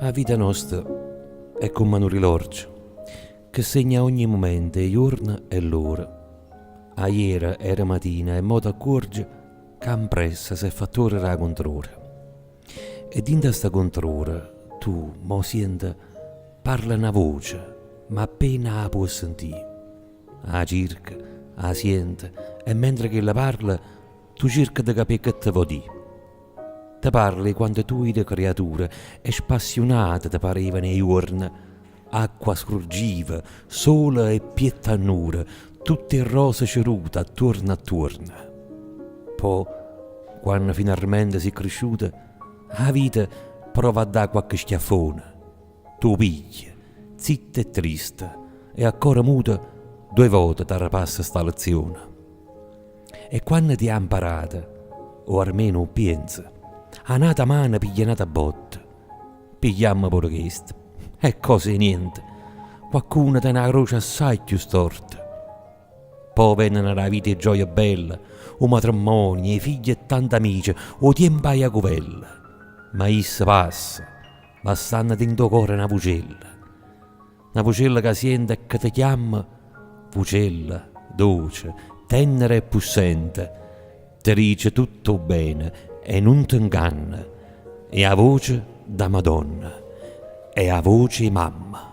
La vita nostra è come un rilorgio che segna ogni momento, i giorni e l'ora. A ieri era mattina e mo t'accorgi che impressa si è fatto ora la controra. E in questa controra tu mo senti parla una voce, ma appena la puoi sentire. La cerca, la sente e mentre che la parla tu cerchi di capire che ti vuol dire. Te parli quando tu eri creatura e spassionata te pareva nei giorni, acqua scorgiva, sole e piettanura, tutte rose cerute attorno attorno. Poi, quando finalmente sei cresciuta, la vita prova a dare qualche schiaffone. Tu pigli, zitta e triste, e ancora muta, 2 volte ti ripassa sta lezione. E quando ti ha imparata, o almeno pensa, a nata mano piglia nata botta. Pigliamo pure questo. E cose niente. Qualcuno te una croce assai più storta. Poi vennero la vita e gioia bella, o matrimonio, i figli e tanti amici, o tempo a covella. Ma issa passa, ma stanno dentro cuore una vocella che sente e che ti chiama, vocella dolce, tenera e possente, ti dice tutto bene e non ti inganna, è a voce da Madonna, è a voce mamma.